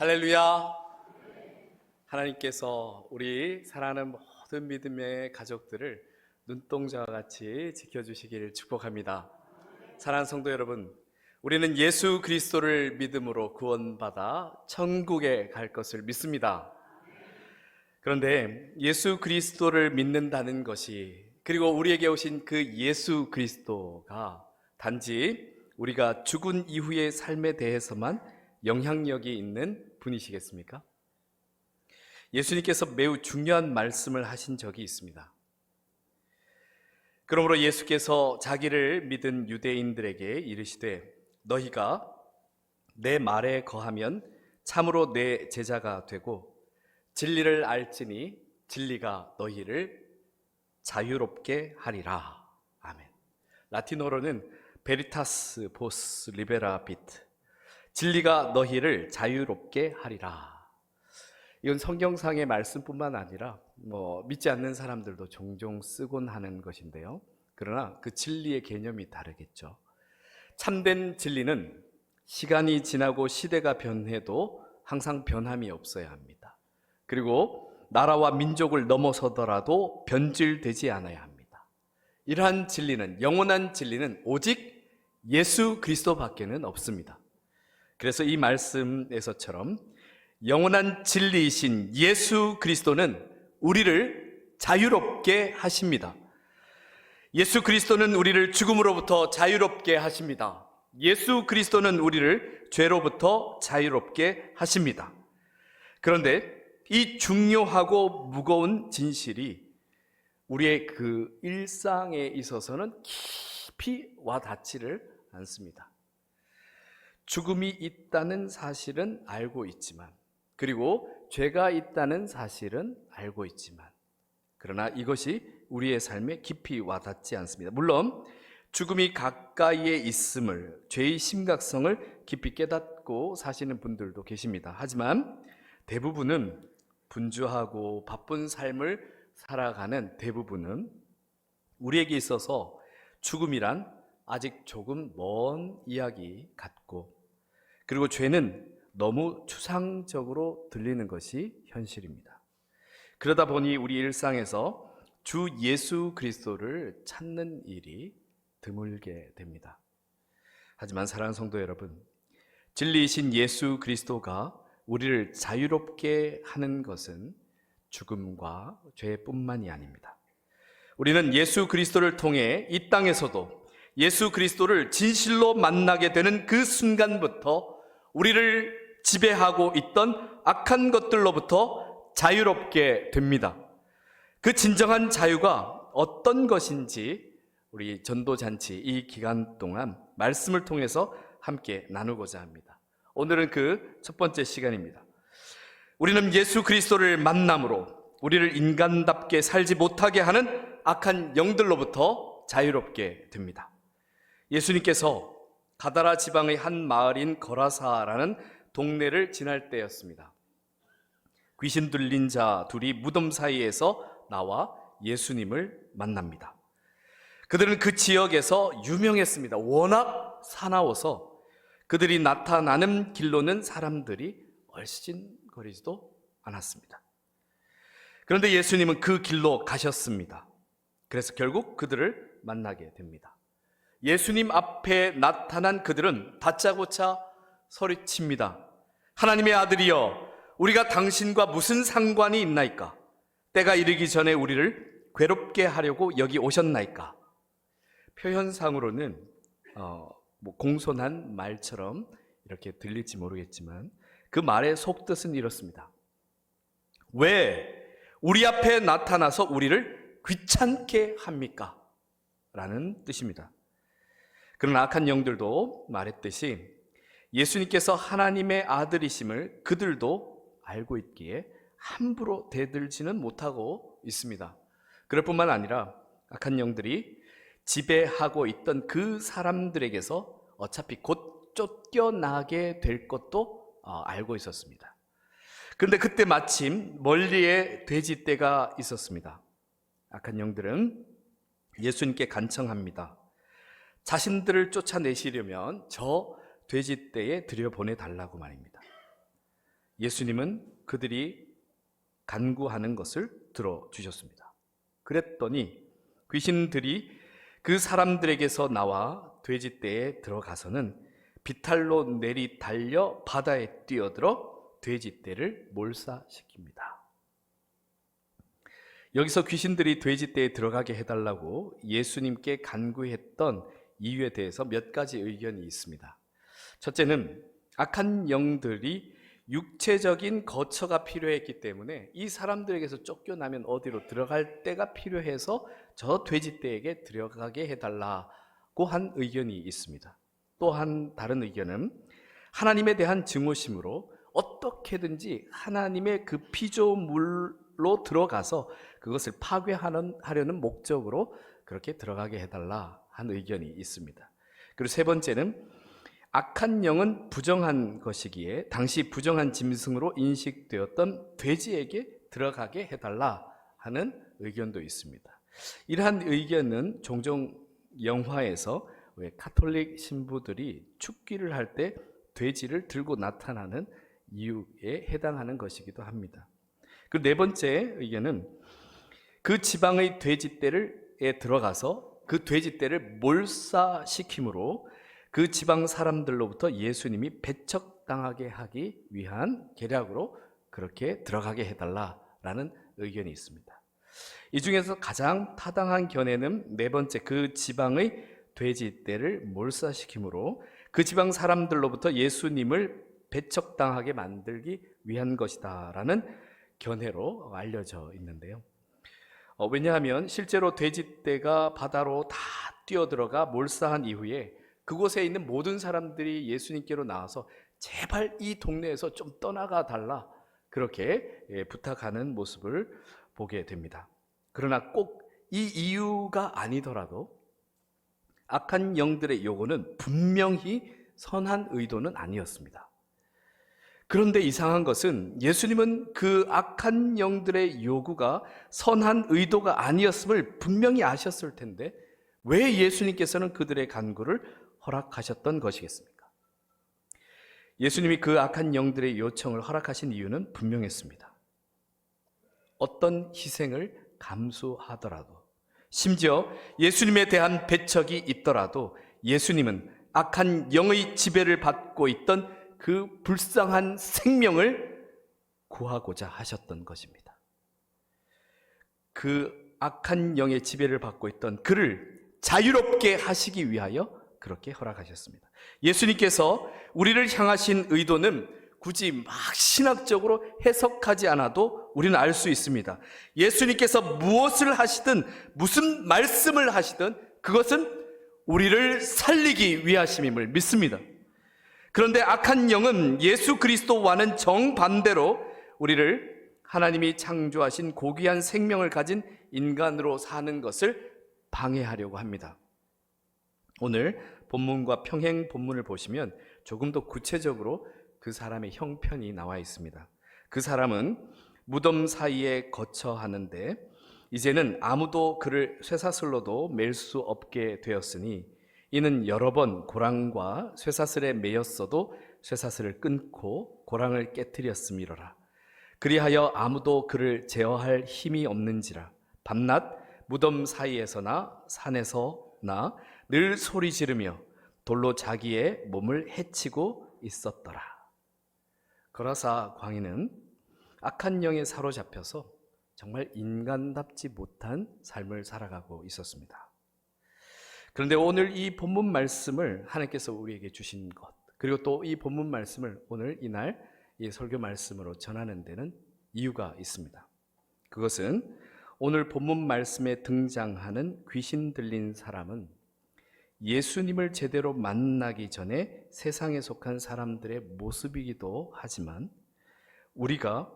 할렐루야. 하나님께서 우리 사랑하는 모든 믿음의 가족들을 눈동자와 같이 지켜주시기를 축복합니다. 사랑하는 성도 여러분, 우리는 예수 그리스도를 믿음으로 구원받아 천국에 갈 것을 믿습니다. 그런데 예수 그리스도를 믿는다는 것이, 그리고 우리에게 오신 그 예수 그리스도가 단지 우리가 죽은 이후의 삶에 대해서만 영향력이 있는 분이시겠습니까? 예수님께서 매우 중요한 말씀을 하신 적이 있습니다. 그러므로 예수께서 자기를 믿은 유대인들에게 이르시되 너희가 내 말에 거하면 참으로 내 제자가 되고 진리를 알지니 진리가 너희를 자유롭게 하리라. 아멘. 라틴어로는 베리타스 보스 리베라 비트, 진리가 너희를 자유롭게 하리라. 이건 성경상의 말씀뿐만 아니라 믿지 않는 사람들도 종종 쓰곤 하는 것인데요. 그러나 그 진리의 개념이 다르겠죠. 참된 진리는 시간이 지나고 시대가 변해도 항상 변함이 없어야 합니다. 그리고 나라와 민족을 넘어서더라도 변질되지 않아야 합니다. 이러한 진리는, 영원한 진리는 오직 예수 그리스도밖에는 없습니다. 그래서 이 말씀에서처럼 영원한 진리이신 예수 그리스도는 우리를 자유롭게 하십니다. 예수 그리스도는 우리를 죽음으로부터 자유롭게 하십니다. 예수 그리스도는 우리를 죄로부터 자유롭게 하십니다. 그런데 이 중요하고 무거운 진실이 우리의 그 일상에 있어서는 깊이 와닿지를 않습니다. 죽음이 있다는 사실은 알고 있지만, 그리고 죄가 있다는 사실은 알고 있지만, 그러나 이것이 우리의 삶에 깊이 와닿지 않습니다. 물론 죽음이 가까이에 있음을, 죄의 심각성을 깊이 깨닫고 사시는 분들도 계십니다. 하지만 대부분은, 분주하고 바쁜 삶을 살아가는 대부분은 우리에게 있어서 죽음이란 아직 조금 먼 이야기 같고, 그리고 죄는 너무 추상적으로 들리는 것이 현실입니다. 그러다 보니 우리 일상에서 주 예수 그리스도를 찾는 일이 드물게 됩니다. 하지만 사랑하는 성도 여러분, 진리이신 예수 그리스도가 우리를 자유롭게 하는 것은 죽음과 죄뿐만이 아닙니다. 우리는 예수 그리스도를 통해 이 땅에서도 예수 그리스도를 진실로 만나게 되는 그 순간부터 우리를 지배하고 있던 악한 것들로부터 자유롭게 됩니다. 그 진정한 자유가 어떤 것인지 우리 전도잔치 이 기간 동안 말씀을 통해서 함께 나누고자 합니다. 오늘은 그 첫 번째 시간입니다. 우리는 예수 그리스도를 만남으로 우리를 인간답게 살지 못하게 하는 악한 영들로부터 자유롭게 됩니다. 예수님께서 가다라 지방의 한 마을인 거라사라는 동네를 지날 때였습니다. 귀신 들린 자 둘이 무덤 사이에서 나와 예수님을 만납니다. 그들은 그 지역에서 유명했습니다. 워낙 사나워서 그들이 나타나는 길로는 사람들이 얼씬거리지도 않았습니다. 그런데 예수님은 그 길로 가셨습니다. 그래서 결국 그들을 만나게 됩니다. 예수님 앞에 나타난 그들은 다짜고짜 소리칩니다. 하나님의 아들이여, 우리가 당신과 무슨 상관이 있나이까? 때가 이르기 전에 우리를 괴롭게 하려고 여기 오셨나이까? 표현상으로는 공손한 말처럼 이렇게 들릴지 모르겠지만 그 말의 속뜻은 이렇습니다. 왜 우리 앞에 나타나서 우리를 귀찮게 합니까? 라는 뜻입니다. 그러나 악한 영들도 말했듯이 예수님께서 하나님의 아들이심을 그들도 알고 있기에 함부로 대들지는 못하고 있습니다. 그럴 뿐만 아니라 악한 영들이 지배하고 있던 그 사람들에게서 어차피 곧 쫓겨나게 될 것도 알고 있었습니다. 그런데 그때 마침 멀리에 돼지떼가 있었습니다. 악한 영들은 예수님께 간청합니다. 자신들을 쫓아내시려면 저 돼지떼에 들여보내달라고 말입니다. 예수님은 그들이 간구하는 것을 들어주셨습니다. 그랬더니 귀신들이 그 사람들에게서 나와 돼지떼에 들어가서는 비탈로 내리 달려 바다에 뛰어들어 돼지떼를 몰사시킵니다. 여기서 귀신들이 돼지떼에 들어가게 해달라고 예수님께 간구했던 이유에 대해서 몇 가지 의견이 있습니다. 첫째는 악한 영들이 육체적인 거처가 필요했기 때문에 이 사람들에게서 쫓겨나면 어디로 들어갈 데가 필요해서 저 돼지떼에게 들어가게 해달라고 한 의견이 있습니다. 또한 다른 의견은 하나님에 대한 증오심으로 어떻게든지 하나님의 그 피조물로 들어가서 그것을 파괴하려는 목적으로 그렇게 들어가게 해달라 한 의견이 있습니다. 그리고 세 번째는 악한 영은 부정한 것이기에 당시 부정한 짐승으로 인식되었던 돼지에게 들어가게 해달라 하는 의견도 있습니다. 이러한 의견은 종종 영화에서 왜 가톨릭 신부들이 축기를 할 때 돼지를 들고 나타나는 이유에 해당하는 것이기도 합니다. 그리고 네 번째 의견은 그 지방의 돼지떼에 들어가서 그 돼지떼를 몰사시킴으로 그 지방 사람들로부터 예수님이 배척당하게 하기 위한 계략으로 그렇게 들어가게 해달라라는 의견이 있습니다. 이 중에서 가장 타당한 견해는 네 번째, 그 지방의 돼지떼를 몰사시킴으로 그 지방 사람들로부터 예수님을 배척당하게 만들기 위한 것이다라는 견해로 알려져 있는데요. 왜냐하면 실제로 돼지떼가 바다로 다 뛰어들어가 몰사한 이후에 그곳에 있는 모든 사람들이 예수님께로 나와서 제발 이 동네에서 좀 떠나가 달라 그렇게 부탁하는 모습을 보게 됩니다. 그러나 꼭 이 이유가 아니더라도 악한 영들의 요구는 분명히 선한 의도는 아니었습니다. 그런데 이상한 것은 예수님은 그 악한 영들의 요구가 선한 의도가 아니었음을 분명히 아셨을 텐데 왜 예수님께서는 그들의 간구를 허락하셨던 것이겠습니까? 예수님이 그 악한 영들의 요청을 허락하신 이유는 분명했습니다. 어떤 희생을 감수하더라도, 심지어 예수님에 대한 배척이 있더라도 예수님은 악한 영의 지배를 받고 있던 그 불쌍한 생명을 구하고자 하셨던 것입니다. 그 악한 영의 지배를 받고 있던 그를 자유롭게 하시기 위하여 그렇게 허락하셨습니다. 예수님께서 우리를 향하신 의도는 굳이 막 신학적으로 해석하지 않아도 우리는 알 수 있습니다. 예수님께서 무엇을 하시든 무슨 말씀을 하시든 그것은 우리를 살리기 위하심임을 믿습니다. 그런데 악한 영은 예수 그리스도와는 정반대로 우리를 하나님이 창조하신 고귀한 생명을 가진 인간으로 사는 것을 방해하려고 합니다. 오늘 본문과 평행 본문을 보시면 조금 더 구체적으로 그 사람의 형편이 나와 있습니다. 그 사람은 무덤 사이에 거처하는데 이제는 아무도 그를 쇠사슬로도 맬 수 없게 되었으니 이는 여러 번 고랑과 쇠사슬에 매였어도 쇠사슬을 끊고 고랑을 깨뜨렸음이로라. 그리하여 아무도 그를 제어할 힘이 없는지라. 밤낮 무덤 사이에서나 산에서나 늘 소리 지르며 돌로 자기의 몸을 해치고 있었더라. 거라사 광인은 악한 영에 사로잡혀서 정말 인간답지 못한 삶을 살아가고 있었습니다. 그런데 오늘 이 본문 말씀을 하나님께서 우리에게 주신 것, 그리고 또 이 본문 말씀을 오늘 이날 이 설교 말씀으로 전하는 데는 이유가 있습니다. 그것은 오늘 본문 말씀에 등장하는 귀신 들린 사람은 예수님을 제대로 만나기 전에 세상에 속한 사람들의 모습이기도 하지만 우리가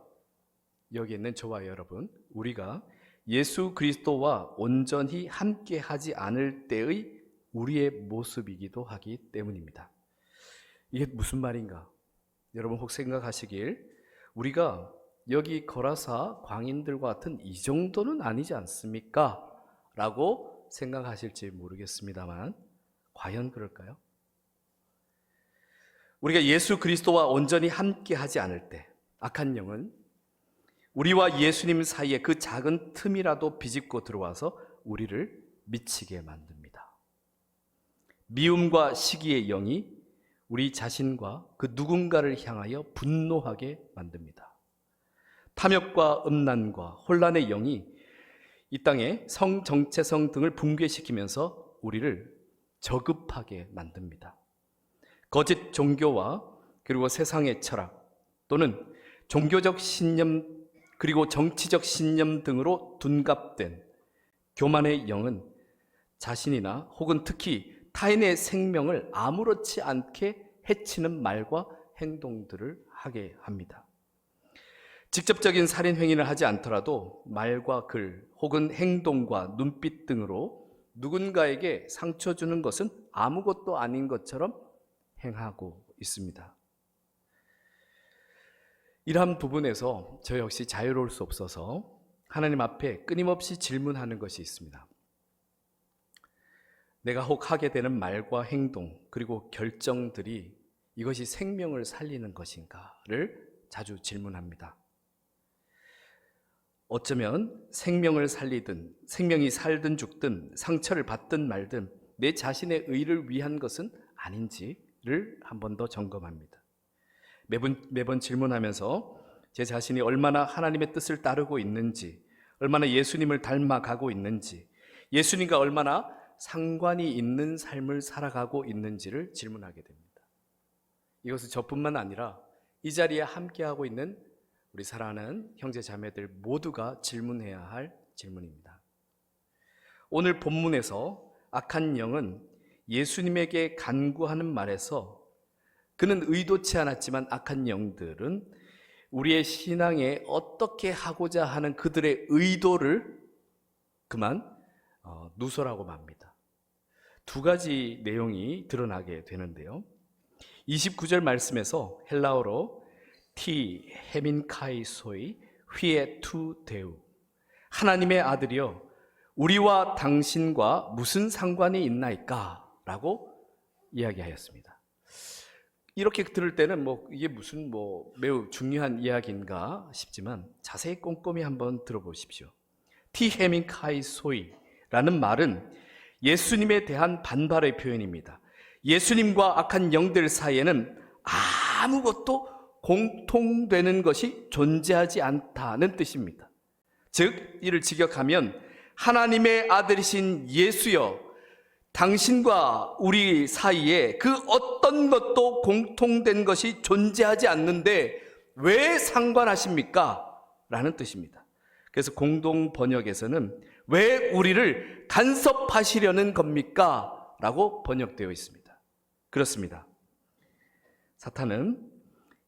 여기 있는 저와 여러분, 우리가 예수 그리스도와 온전히 함께하지 않을 때의 우리의 모습이기도 하기 때문입니다. 이게 무슨 말인가? 여러분 혹 생각하시길 우리가 여기 거라사 광인들과 같은 이 정도는 아니지 않습니까? 라고 생각하실지 모르겠습니다만 과연 그럴까요? 우리가 예수 그리스도와 온전히 함께하지 않을 때, 악한 영은 우리와 예수님 사이에 그 작은 틈이라도 비집고 들어와서 우리를 미치게 만듭니다. 미움과 시기의 영이 우리 자신과 그 누군가를 향하여 분노하게 만듭니다. 탐욕과 음란과 혼란의 영이 이 땅에 성, 정체성 등을 붕괴시키면서 우리를 저급하게 만듭니다. 거짓 종교와 그리고 세상의 철학 또는 종교적 신념 그리고 정치적 신념 등으로 둔갑된 교만의 영은 자신이나 혹은 특히 타인의 생명을 아무렇지 않게 해치는 말과 행동들을 하게 합니다. 직접적인 살인 행위를 하지 않더라도 말과 글 혹은 행동과 눈빛 등으로 누군가에게 상처 주는 것은 아무것도 아닌 것처럼 행하고 있습니다. 이러한 부분에서 저 역시 자유로울 수 없어서 하나님 앞에 끊임없이 질문하는 것이 있습니다. 내가 혹 하게 되는 말과 행동 그리고 결정들이 이것이 생명을 살리는 것인가를 자주 질문합니다. 어쩌면 생명을 살리든 생명이 살든 죽든 상처를 받든 말든 내 자신의 의를 위한 것은 아닌지를 한 번 더 점검합니다. 매번 질문하면서 제 자신이 얼마나 하나님의 뜻을 따르고 있는지, 얼마나 예수님을 닮아가고 있는지, 예수님과 얼마나 상관이 있는 삶을 살아가고 있는지를 질문하게 됩니다. 이것은 저뿐만 아니라 이 자리에 함께하고 있는 우리 사랑하는 형제 자매들 모두가 질문해야 할 질문입니다. 오늘 본문에서 악한 영은 예수님에게 간구하는 말에서 그는 의도치 않았지만 악한 영들은 우리의 신앙에 어떻게 하고자 하는 그들의 의도를 그만 누설하고 맙니다. 두 가지 내용이 드러나게 되는데요. 29절 말씀에서 헬라어로 티 헤민카이소이 휘에 투 데우 하나님의 아들이여 우리와 당신과 무슨 상관이 있나이까? 라고 이야기하였습니다. 이렇게 들을 때는 이게 무슨 매우 중요한 이야기인가 싶지만 자세히 꼼꼼히 한번 들어보십시오. 티 헤민카이소이라는 말은 예수님에 대한 반발의 표현입니다. 예수님과 악한 영들 사이에는 아무것도 공통되는 것이 존재하지 않다는 뜻입니다. 즉 이를 직역하면 하나님의 아들이신 예수여 당신과 우리 사이에 그 어떤 것도 공통된 것이 존재하지 않는데 왜 상관하십니까? 라는 뜻입니다. 그래서 공동 번역에서는 왜 우리를 간섭하시려는 겁니까? 라고 번역되어 있습니다. 그렇습니다. 사탄은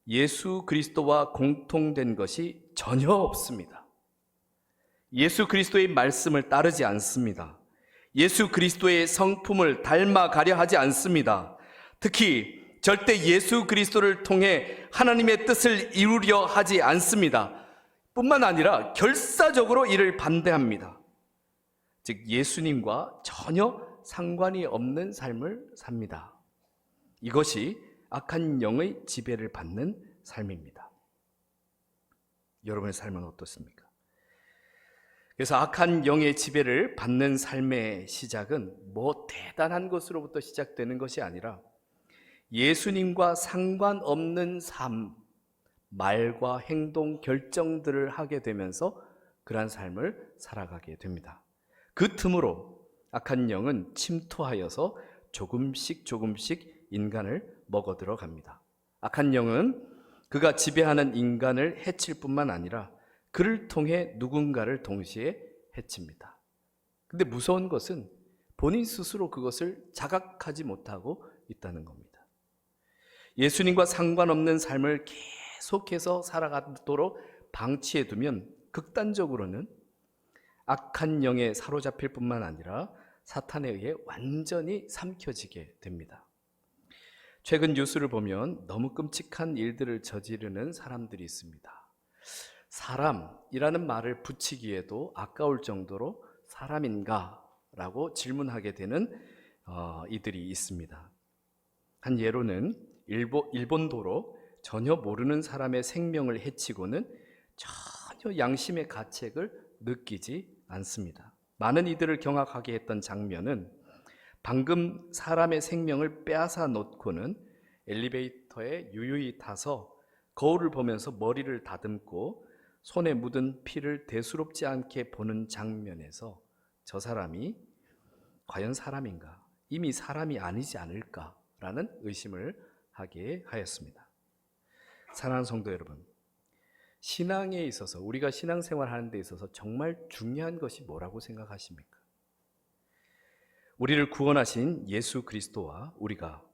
예수 그리스도와 공통된 것이 전혀 없습니다. 예수 그리스도의 말씀을 따르지 않습니다. 예수 그리스도의 성품을 닮아가려 하지 않습니다. 특히 절대 예수 그리스도를 통해 하나님의 뜻을 이루려 하지 않습니다. 뿐만 아니라 결사적으로 이를 반대합니다. 즉 예수님과 전혀 상관이 없는 삶을 삽니다. 이것이 악한 영의 지배를 받는 삶입니다. 여러분의 삶은 어떻습니까? 그래서 악한 영의 지배를 받는 삶의 시작은 대단한 것으로부터 시작되는 것이 아니라 예수님과 상관없는 삶, 말과 행동, 결정들을 하게 되면서 그러한 삶을 살아가게 됩니다. 그 틈으로 악한 영은 침투하여서 조금씩 인간을 먹어들어 갑니다. 악한 영은 그가 지배하는 인간을 해칠 뿐만 아니라 그를 통해 누군가를 동시에 해칩니다. 근데 무서운 것은 본인 스스로 그것을 자각하지 못하고 있다는 겁니다. 예수님과 상관없는 삶을 계속해서 살아가도록 방치해두면 극단적으로는 악한 영에 사로잡힐 뿐만 아니라 사탄에 의해 완전히 삼켜지게 됩니다. 최근 뉴스를 보면 너무 끔찍한 일들을 저지르는 사람들이 있습니다. 사람이라는 말을 붙이기에도 아까울 정도로 사람인가? 라고 질문하게 되는 이들이 있습니다. 한 예로는 일본도로 전혀 모르는 사람의 생명을 해치고는 전혀 양심의 가책을 느끼지 않습니다. 많은 이들을 경악하게 했던 장면은 방금 사람의 생명을 빼앗아 놓고는 엘리베이터에 유유히 타서 거울을 보면서 머리를 다듬고 손에 묻은 피를 대수롭지 않게 보는 장면에서 저 사람이 과연 사람인가? 이미 사람이 아니지 않을까라는 의심을 하게 하였습니다. 사랑하는 성도 여러분, 신앙에 있어서, 우리가 신앙생활 하는 데 있어서 정말 중요한 것이 뭐라고 생각하십니까? 우리를 구원하신 예수 그리스도와 우리가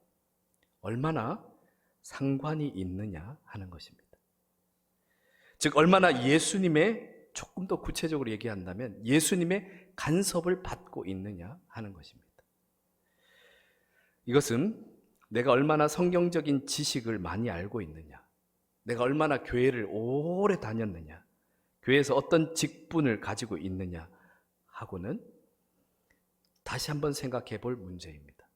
얼마나 상관이 있느냐 하는 것입니다. 즉 얼마나 예수님의, 조금 더 구체적으로 얘기한다면 예수님의 간섭을 받고 있느냐 하는 것입니다. 이것은 내가 얼마나 성경적인 지식을 많이 알고 있느냐, 내가 얼마나 교회를 오래 다녔느냐, 교회에서 어떤 직분을 가지고 있느냐 하고는 다시 한번 생각해 볼 문제입니다.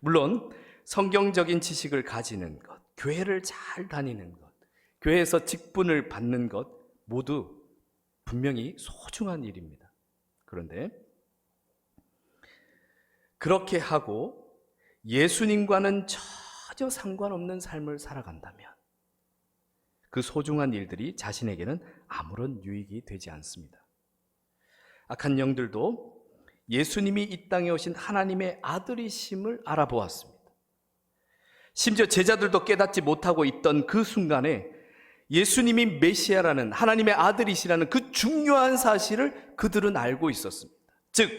물론 성경적인 지식을 가지는 것, 교회를 잘 다니는 것, 교회에서 직분을 받는 것 모두 분명히 소중한 일입니다. 그런데 그렇게 하고 예수님과는 전혀 상관없는 삶을 살아간다면 그 소중한 일들이 자신에게는 아무런 유익이 되지 않습니다. 악한 영들도 예수님이 이 땅에 오신 하나님의 아들이심을 알아보았습니다. 심지어 제자들도 깨닫지 못하고 있던 그 순간에 예수님이 메시아라는, 하나님의 아들이시라는 그 중요한 사실을 그들은 알고 있었습니다. 즉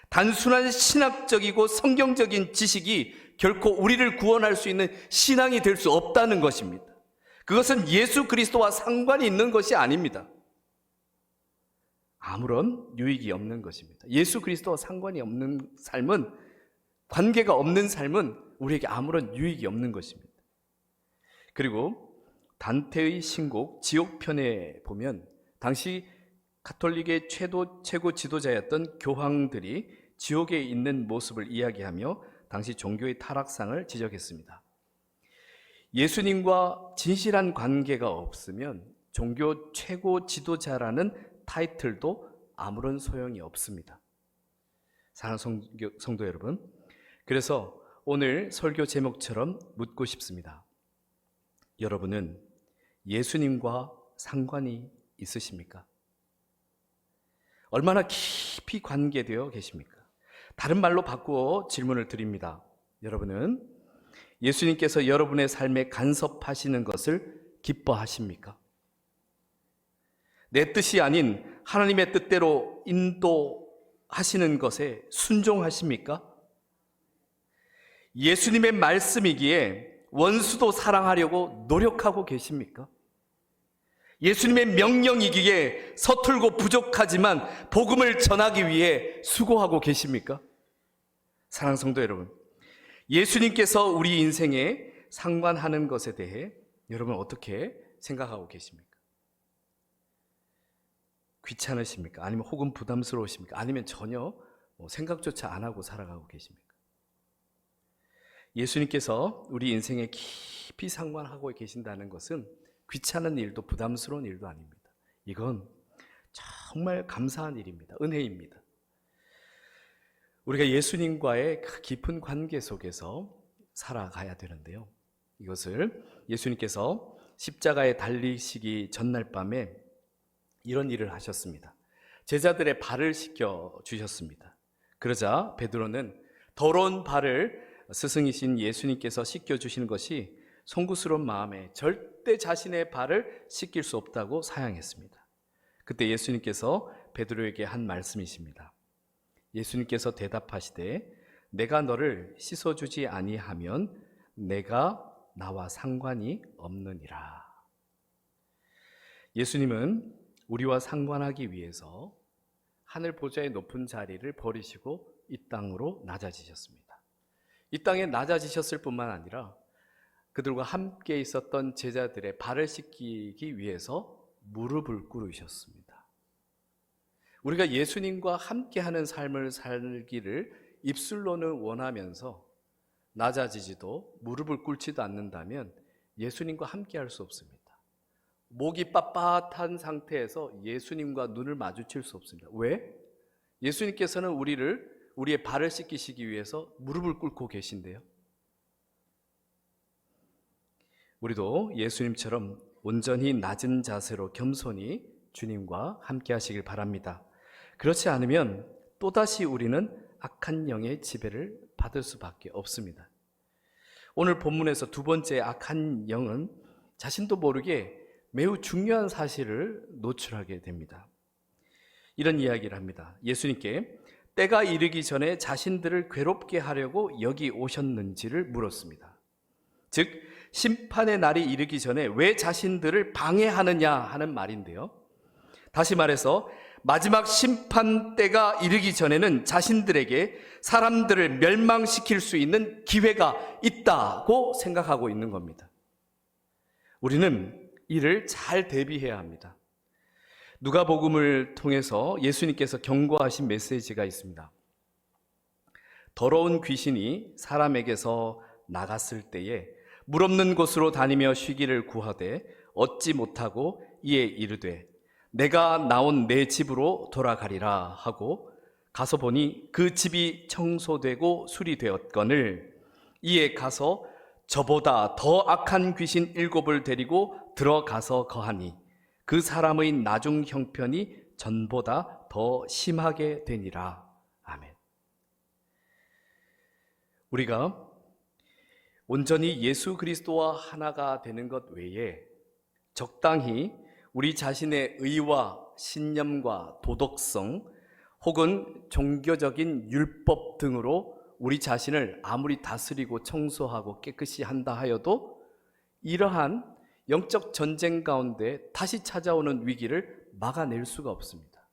단순한 신학적이고 성경적인 지식이 결코 우리를 구원할 수 있는 신앙이 될 수 없다는 것입니다. 그것은 예수 그리스도와 상관이 있는 것이 아닙니다. 아무런 유익이 없는 것입니다. 예수 그리스도와 상관이 없는 삶은, 관계가 없는 삶은 우리에게 아무런 유익이 없는 것입니다. 그리고 단테의 신곡 지옥편에 보면 당시 가톨릭의 최고 지도자였던 교황들이 지옥에 있는 모습을 이야기하며 당시 종교의 타락상을 지적했습니다. 예수님과 진실한 관계가 없으면 종교 최고 지도자라는 타이틀도 아무런 소용이 없습니다. 사랑하는 성도 여러분, 그래서 오늘 설교 제목처럼 묻고 싶습니다. 여러분은 예수님과 상관이 있으십니까? 얼마나 깊이 관계되어 계십니까? 다른 말로 바꾸어 질문을 드립니다. 여러분은 예수님께서 여러분의 삶에 간섭하시는 것을 기뻐하십니까? 내 뜻이 아닌 하나님의 뜻대로 인도하시는 것에 순종하십니까? 예수님의 말씀이기에 원수도 사랑하려고 노력하고 계십니까? 예수님의 명령이기에 서툴고 부족하지만 복음을 전하기 위해 수고하고 계십니까? 사랑하는 성도 여러분, 예수님께서 우리 인생에 상관하는 것에 대해 여러분 어떻게 생각하고 계십니까? 귀찮으십니까? 아니면 혹은 부담스러우십니까? 아니면 전혀 생각조차 안 하고 살아가고 계십니까? 예수님께서 우리 인생에 깊이 상관하고 계신다는 것은 귀찮은 일도 부담스러운 일도 아닙니다. 이건 정말 감사한 일입니다. 은혜입니다. 우리가 예수님과의 그 깊은 관계 속에서 살아가야 되는데요. 이것을 예수님께서 십자가에 달리시기 전날 밤에 이런 일을 하셨습니다. 제자들의 발을 씻겨 주셨습니다. 그러자 베드로는 더러운 발을 스승이신 예수님께서 씻겨주시는 것이 송구스러운 마음에 절대 자신의 발을 씻길 수 없다고 사양했습니다. 그때 예수님께서 베드로에게 한 말씀이십니다. 예수님께서 대답하시되 내가 너를 씻어주지 아니하면 내가 나와 상관이 없느니라. 예수님은 우리와 상관하기 위해서 하늘 보좌의 높은 자리를 버리시고 이 땅으로 낮아지셨습니다. 이 땅에 낮아지셨을 뿐만 아니라 그들과 함께 있었던 제자들의 발을 씻기기 위해서 무릎을 꿇으셨습니다. 우리가 예수님과 함께하는 삶을 살기를 입술로는 원하면서 낮아지지도 무릎을 꿇지도 않는다면 예수님과 함께 할 수 없습니다. 목이 빳빳한 상태에서 예수님과 눈을 마주칠 수 없습니다. 왜? 예수님께서는 우리의 발을 씻기시기 위해서 무릎을 꿇고 계신데요. 우리도 예수님처럼 온전히 낮은 자세로 겸손히 주님과 함께 하시길 바랍니다. 그렇지 않으면 또다시 우리는 악한 영의 지배를 받을 수밖에 없습니다. 오늘 본문에서 두 번째 악한 영은 자신도 모르게 매우 중요한 사실을 노출하게 됩니다. 이런 이야기를 합니다. 예수님께 때가 이르기 전에 자신들을 괴롭게 하려고 여기 오셨는지를 물었습니다. 즉 심판의 날이 이르기 전에 왜 자신들을 방해하느냐 하는 말인데요. 다시 말해서 마지막 심판 때가 이르기 전에는 자신들에게 사람들을 멸망시킬 수 있는 기회가 있다고 생각하고 있는 겁니다. 우리는 이를 잘 대비해야 합니다. 누가복음을 통해서 예수님께서 경고하신 메시지가 있습니다. 더러운 귀신이 사람에게서 나갔을 때에 물 없는 곳으로 다니며 쉬기를 구하되 얻지 못하고 이에 이르되 내가 나온 내 집으로 돌아가리라 하고 가서 보니 그 집이 청소되고 수리되었거늘 이에 가서 저보다 더 악한 귀신 7을 데리고 들어가서 거하니 그 사람의 나중 형편이 전보다 더 심하게 되니라. 아멘. 우리가 온전히 예수 그리스도와 하나가 되는 것 외에 적당히 우리 자신의 의와 신념과 도덕성 혹은 종교적인 율법 등으로 우리 자신을 아무리 다스리고 청소하고 깨끗이 한다 하여도 이러한 영적 전쟁 가운데 다시 찾아오는 위기를 막아낼 수가 없습니다.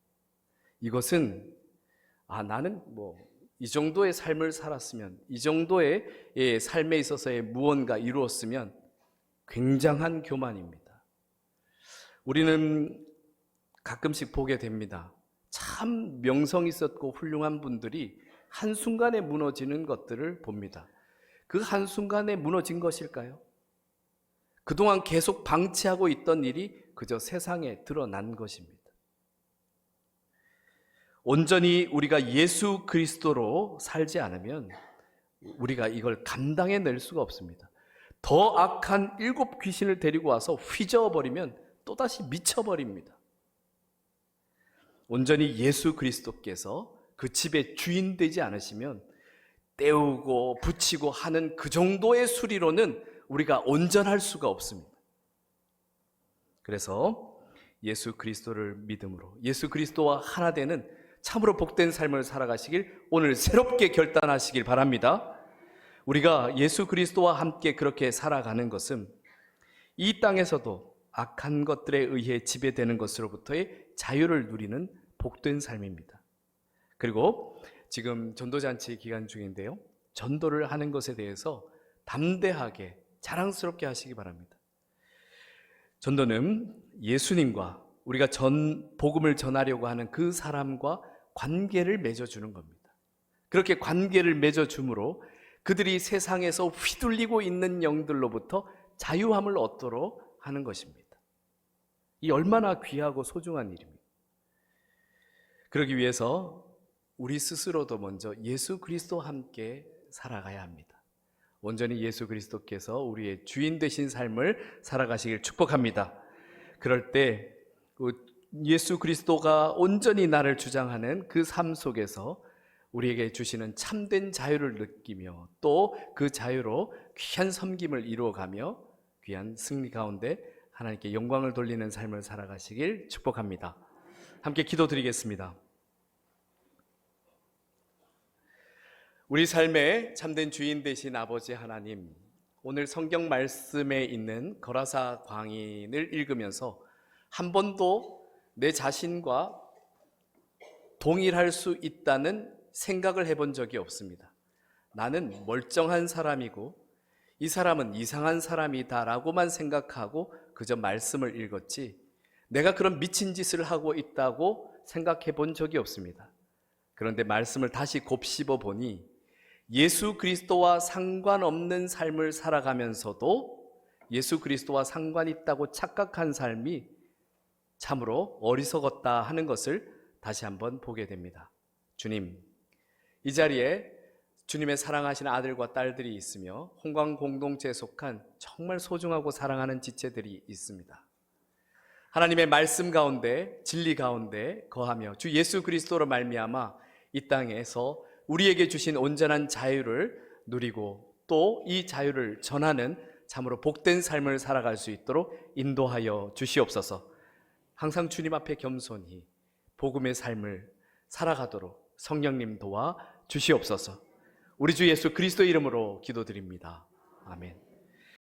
이것은 나는 이 정도의 삶을 살았으면, 이 정도의 삶에 있어서의 무언가 이루었으면 굉장한 교만입니다. 우리는 가끔씩 보게 됩니다. 참 명성 있었고 훌륭한 분들이 한순간에 무너지는 것들을 봅니다. 그 한순간에 무너진 것일까요? 그동안 계속 방치하고 있던 일이 그저 세상에 드러난 것입니다. 온전히 우리가 예수 그리스도로 살지 않으면 우리가 이걸 감당해낼 수가 없습니다. 더 악한 7 귀신을 데리고 와서 휘저어버리면 또다시 미쳐버립니다. 온전히 예수 그리스도께서 그 집의 주인 되지 않으시면 떼우고 붙이고 하는 그 정도의 수리로는 우리가 온전할 수가 없습니다. 그래서 예수 그리스도를 믿음으로 예수 그리스도와 하나 되는 참으로 복된 삶을 살아가시길 오늘 새롭게 결단하시길 바랍니다. 우리가 예수 그리스도와 함께 그렇게 살아가는 것은 이 땅에서도 악한 것들에 의해 지배되는 것으로부터의 자유를 누리는 복된 삶입니다. 그리고 지금 전도잔치 기간 중인데요, 전도를 하는 것에 대해서 담대하게 자랑스럽게 하시기 바랍니다. 전도는 예수님과 우리가 복음을 전하려고 하는 그 사람과 관계를 맺어주는 겁니다. 그렇게 관계를 맺어줌으로 그들이 세상에서 휘둘리고 있는 영들로부터 자유함을 얻도록 하는 것입니다. 이 얼마나 귀하고 소중한 일입니다. 그러기 위해서 우리 스스로도 먼저 예수 그리스도와 함께 살아가야 합니다. 온전히 예수 그리스도께서 우리의 주인 되신 삶을 살아가시길 축복합니다. 그럴 때 예수 그리스도가 온전히 나를 주장하는 그 삶 속에서 우리에게 주시는 참된 자유를 느끼며 또 그 자유로 귀한 섬김을 이루어가며 귀한 승리 가운데 하나님께 영광을 돌리는 삶을 살아가시길 축복합니다. 함께 기도드리겠습니다. 우리 삶의 참된 주인 되신 아버지 하나님, 오늘 성경 말씀에 있는 거라사 광인을 읽으면서 한 번도 내 자신과 동일할 수 있다는 생각을 해본 적이 없습니다. 나는 멀쩡한 사람이고 이 사람은 이상한 사람이다 라고만 생각하고 그저 말씀을 읽었지 내가 그런 미친 짓을 하고 있다고 생각해 본 적이 없습니다. 그런데 말씀을 다시 곱씹어 보니 예수 그리스도와 상관없는 삶을 살아가면서도 예수 그리스도와 상관 있다고 착각한 삶이 참으로 어리석었다 하는 것을 다시 한번 보게 됩니다. 주님, 이 자리에 주님의 사랑하시는 아들과 딸들이 있으며 홍광 공동체에 속한 정말 소중하고 사랑하는 지체들이 있습니다. 하나님의 말씀 가운데, 진리 가운데 거하며 주 예수 그리스도로 말미암아 이 땅에서 우리에게 주신 온전한 자유를 누리고 또 이 자유를 전하는 참으로 복된 삶을 살아갈 수 있도록 인도하여 주시옵소서. 항상 주님 앞에 겸손히 복음의 삶을 살아가도록 성령님 도와 주시옵소서. 우리 주 예수 그리스도 이름으로 기도드립니다. 아멘.